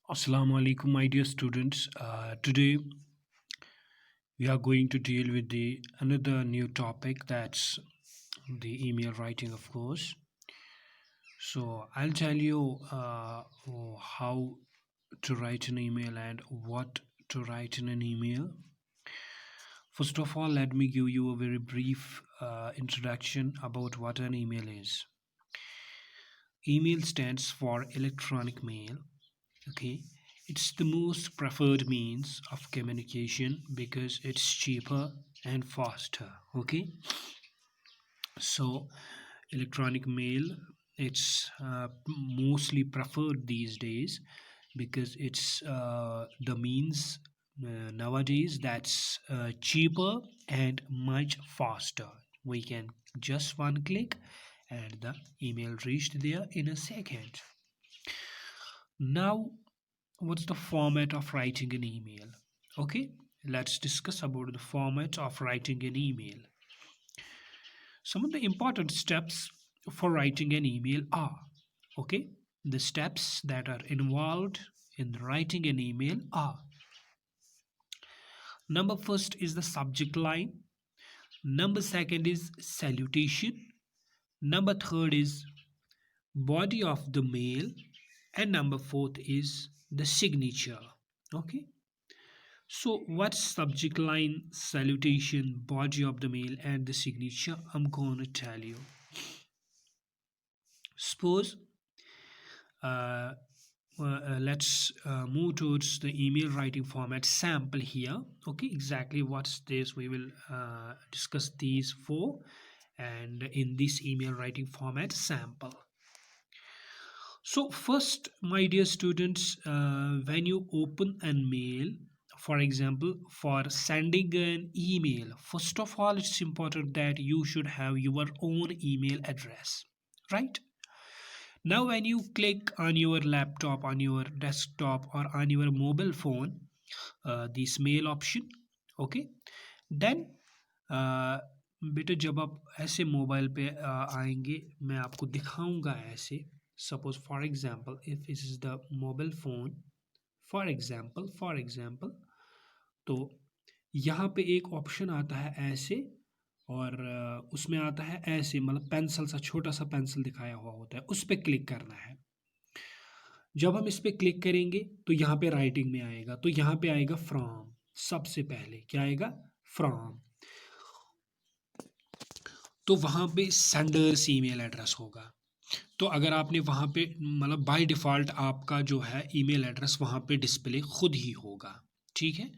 Assalamu alaikum, my dear students. Today we are going to deal with the another new topic, that's the email writing, of course. So I'll tell you how to write an email and what to write in an email. First of all, let me give you a very brief introduction about what an email is. Email stands for electronic mail. Okay, it's the most preferred means of communication because it's cheaper and faster. Okay, so electronic mail, it's mostly preferred these days because it's the means nowadays that's cheaper and much faster. We can just one click and the email reached there in a second. Now, what's the format of writing an email? Okay, let's discuss about the format of writing an email. Some of the important steps for writing an email are, okay, the steps that are involved in writing an email are: number first is the subject line, number second is salutation, number third is body of the mail, and number fourth is the signature. Okay, so what's subject line, salutation, body of the mail, and the signature? I'm going to tell you. Suppose uh, let's move towards the email writing format sample here. Okay, exactly what's this? We will discuss these four, and in this email writing format sample. So first, my dear students, when you open a mail, for example, for sending an email, first of all, it's important that you should have your own email address, right? Now, when you click on your laptop, on your desktop, or on your mobile phone, this mail option, okay, then बेटा जब आप ऐसे mobile पे आएंगे, मैं आपको दिखाऊंगा ऐसे. Suppose for example, if this is the mobile phone, for example, तो यहाँ पे एक ऑप्शन आता है ऐसे, और उसमें आता है ऐसे, मतलब पेंसिल सा, छोटा सा पेंसिल दिखाया हुआ होता है, उस पर क्लिक करना है. जब हम इस पर क्लिक करेंगे तो यहाँ पे राइटिंग में आएगा, तो यहाँ पे आएगा फ्रॉम. सबसे पहले क्या आएगा? फ्रॉम. तो वहाँ पे सेंडर्स ईमेल एड्रेस होगा. तो अगर आपने वहाँ पे, मतलब बाय डिफ़ॉल्ट आपका जो है ईमेल एड्रेस वहाँ पे डिस्प्ले खुद ही होगा. ठीक है,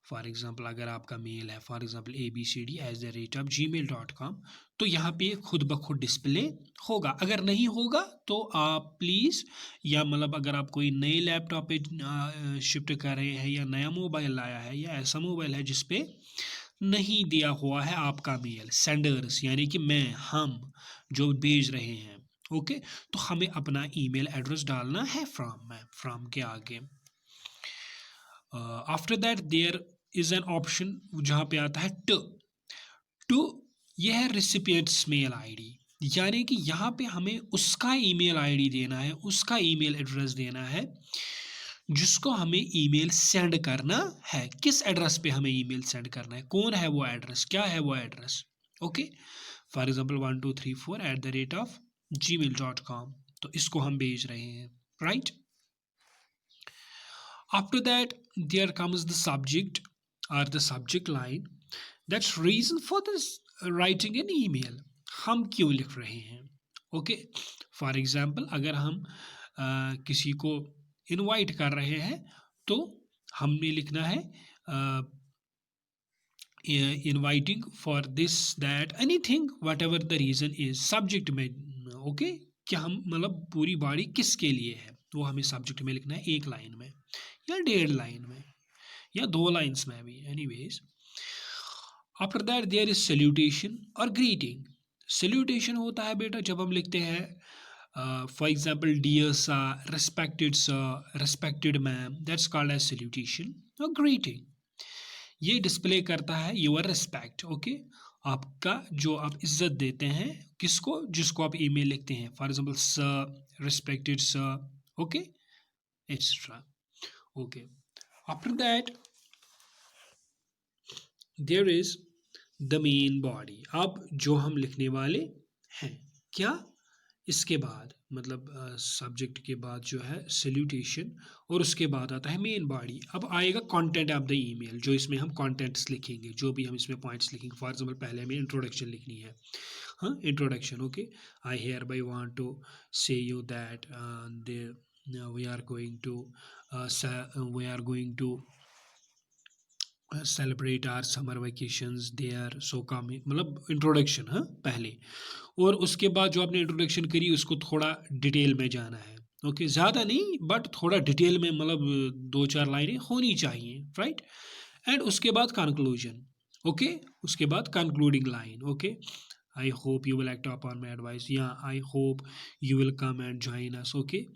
फॉर एग्जांपल अगर आपका मेल है फॉर एग्जांपल abcd@gmail.com, तो यहाँ पे खुद ब खुद डिस्प्ले होगा. अगर नहीं होगा तो आप प्लीज़, या मतलब अगर आप कोई नए लैपटॉप पे शिफ्ट कर रहे हैं या नया मोबाइल लाया है या ऐसा मोबाइल है जिस पे नहीं दिया हुआ है आपका मेल, सेंडर्स यानी कि मैं, हम जो भेज रहे हैं, ओके, तो हमें अपना ईमेल एड्रेस डालना है फ्रॉम में, फ्रॉम के आगे. After that there is an option जहाँ पे आता है टू यह है रिसिपिएंट्स मेल आईडी, यानी कि यहाँ पे हमें उसका ईमेल आईडी देना है, उसका ईमेल एड्रेस देना है जिसको हमें ईमेल सेंड करना है. किस एड्रेस पे हमें ईमेल सेंड करना है, कौन है वो एड्रेस, क्या है वो address. Okay, for example 1234@gmail.com, तो इसको हम भेज रहे हैं, right. After that, there comes the subject or the subject line. That's reason for this writing an email. हम क्यों लिख रहे हैं? ओके, फॉर एग्जाम्पल अगर हम किसी को इनवाइट कर रहे हैं तो हमने लिखना है inviting for this that anything what ever the reason is. Subject में ओके, कि हम मतलब पूरी बॉडी किसके लिए है, वो हमें सब्जेक्ट में लिखना है, एक लाइन में या 1.5 लाइन में या 2 लाइन्स में भी, anyways. After that there is salutation और ग्रीटिंग. सैल्यूटेशन होता है बेटा जब हम लिखते हैं for example dear sir, respected sir, respected ma'am, that's called as salutation. और ग्रीटिंग ये डिस्प्ले करता है योर रिस्पेक्ट. ओके, आपका जो आप इज्जत देते हैं किसको, जिसको आप ईमेल लिखते हैं, for example sir, respected sir, okay, etcetera. Okay, after that there is the main body. अब जो हम लिखने वाले हैं, क्या, इसके बाद मतलब सब्जेक्ट के बाद जो है सल्यूटेशन, और उसके बाद आता है मेन बॉडी। अब आएगा कंटेंट ऑफ द ईमेल, जो इसमें हम कंटेंट्स लिखेंगे, जो भी हम इसमें पॉइंट्स लिखेंगे। फॉर एग्जांपल पहले हमें इंट्रोडक्शन लिखनी है। हाँ, introduction. Okay, I hereby want to say you that we are going to celebrate our summer vacations there so come, मतलब इंट्रोडक्शन। हाँ, पहले, और उसके बाद जो आपने इंट्रोडक्शन करी उसको थोड़ा डिटेल में जाना है। ओके, ज़्यादा नहीं बट थोड़ा डिटेल में, मतलब 2-4 लाइनें होनी चाहिए, राइट। एंड उसके बाद कंक्लूजन। ओके, उसके बाद concluding line. Okay, I hope you will act upon my advice, या I hope you will come and join us. Okay,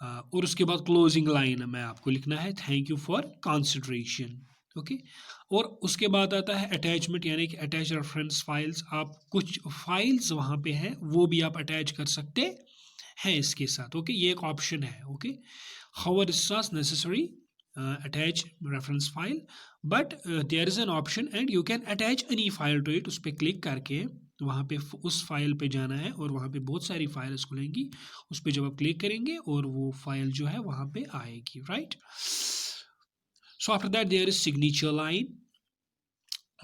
और उसके बाद क्लोजिंग लाइन में आपको लिखना है thank you for consideration. Okay, और उसके बाद आता है अटैचमेंट, यानी कि अटैच रेफरेंस फाइल्स। आप कुछ फाइल्स वहाँ पे हैं वो भी आप अटैच कर सकते हैं इसके साथ। ओके, ये एक ऑप्शन है। Okay, however it's necessary attach reference file, but there is an option and you can attach any file to it. उस पर क्लिक करके वहाँ पे उस फाइल पे जाना है, और वहाँ पे बहुत सारी फाइल्स खुलेंगी। उस पर जब आप क्लिक करेंगे और वो फाइल जो है वहाँ पे आएगी, right. So after that there is signature line.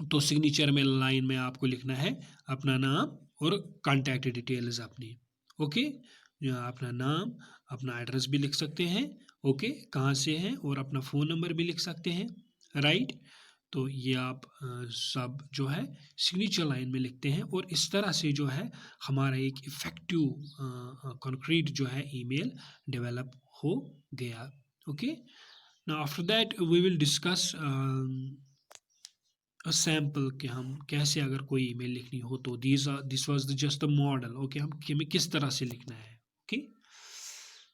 तो सिग्नेचर में लाइन में आपको लिखना है अपना नाम और कॉन्टैक्ट डिटेल्स अपनी। ओके, अपना नाम, अपना एड्रेस भी लिख सकते हैं। ओके, कहाँ से हैं, और अपना फ़ोन नंबर भी लिख सकते हैं, राइट। तो ये आप सब जो है सिग्नेचर लाइन में लिखते हैं, और इस तरह से जो है हमारा एक इफ़ेक्टिव कंक्रीट जो है ईमेल डेवलप हो गया। Okay, now after that we will discuss sample कि हम कैसे, अगर कोई ईमेल लिखनी हो तो this was just the model. Okay, हमें किस तरह से लिखना है। ओके।